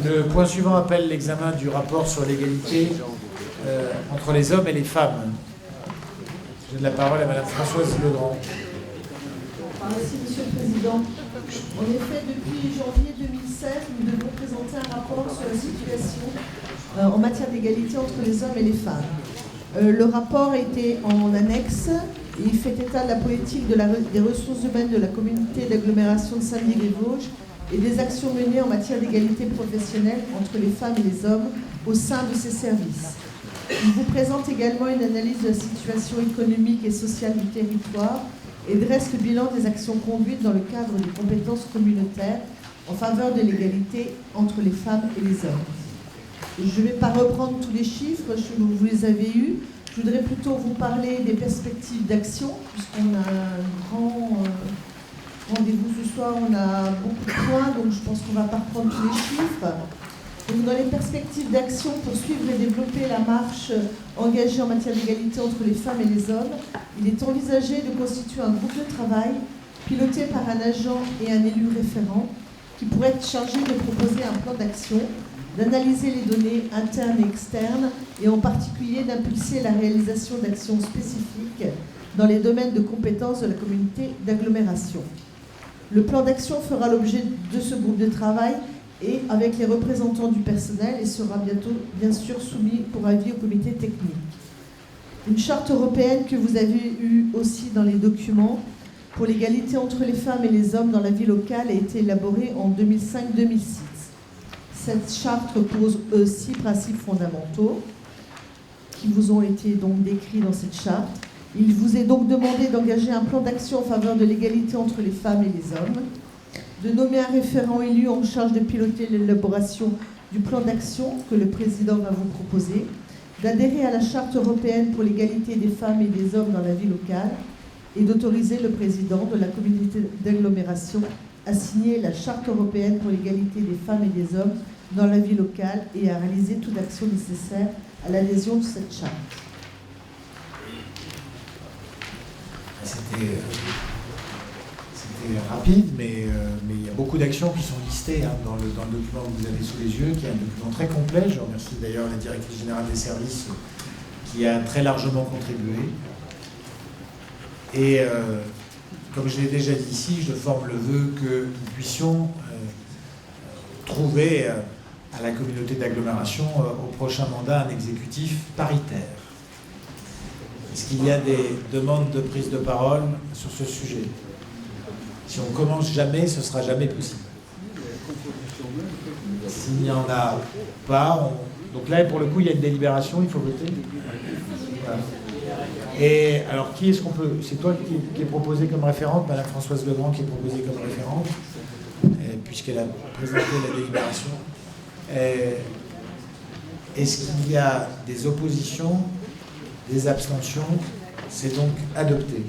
Le point suivant appelle l'examen du rapport sur l'égalité entre les hommes et les femmes. Je donne la parole à Madame Françoise Legrand. Merci, Monsieur le Président. En effet, depuis janvier 2016, nous devons présenter un rapport sur la situation en matière d'égalité entre les hommes et les femmes. Le rapport était en annexe. Il fait état de la politique des ressources humaines de la communauté d'agglomération de Saint-Denis-les-Vosges et des actions menées en matière d'égalité professionnelle entre les femmes et les hommes au sein de ces services. Il vous présente également une analyse de la situation économique et sociale du territoire et dresse le bilan des actions conduites dans le cadre des compétences communautaires en faveur de l'égalité entre les femmes et les hommes. Je ne vais pas reprendre tous les chiffres, vous les avez eus. Je voudrais plutôt vous parler des perspectives d'action, puisqu'on a un grand rendez-vous ce soir, on a beaucoup de points, donc je pense qu'on ne va pas reprendre tous les chiffres. Donc, dans les perspectives d'action pour suivre et développer la marche engagée en matière d'égalité entre les femmes et les hommes, il est envisagé de constituer un groupe de travail piloté par un agent et un élu référent qui pourrait être chargé de proposer un plan d'action, d'analyser les données internes et externes et en particulier d'impulser la réalisation d'actions spécifiques dans les domaines de compétences de la communauté d'agglomération. Le plan d'action fera l'objet de ce groupe de travail et avec les représentants du personnel et sera bientôt, bien sûr, soumis pour avis au comité technique. Une charte européenne que vous avez eue aussi dans les documents pour l'égalité entre les femmes et les hommes dans la vie locale a été élaborée en 2005-2006. Cette charte repose 6 principes fondamentaux qui vous ont été donc décrits dans cette charte. Il vous est donc demandé d'engager un plan d'action en faveur de l'égalité entre les femmes et les hommes, de nommer un référent élu en charge de piloter l'élaboration du plan d'action que le président va vous proposer, d'adhérer à la charte européenne pour l'égalité des femmes et des hommes dans la vie locale et d'autoriser le président de la communauté d'agglomération à signer la charte européenne pour l'égalité des femmes et des hommes dans la vie locale et à réaliser toute action nécessaire à l'adhésion de cette charte. C'était rapide, mais il y a beaucoup d'actions qui sont listées dans le document que vous avez sous les yeux, qui est un document très complet. Je remercie d'ailleurs la directrice générale des services qui a très largement contribué. Et comme je l'ai déjà dit ici, je forme le vœu que nous puissions trouver à la communauté d'agglomération au prochain mandat un exécutif paritaire. Est-ce qu'il y a des demandes de prise de parole sur ce sujet? Si on commence jamais, ce ne sera jamais possible. S'il n'y en a pas, donc là, pour le coup, il y a une délibération, il faut voter. Voilà. Et alors, qui est-ce qu'on peut... C'est toi qui est proposée comme référente, Madame Françoise Legrand qui est proposée comme référente, puisqu'elle a présenté la délibération. Est-ce qu'il y a des oppositions, des abstentions? C'est donc adopté.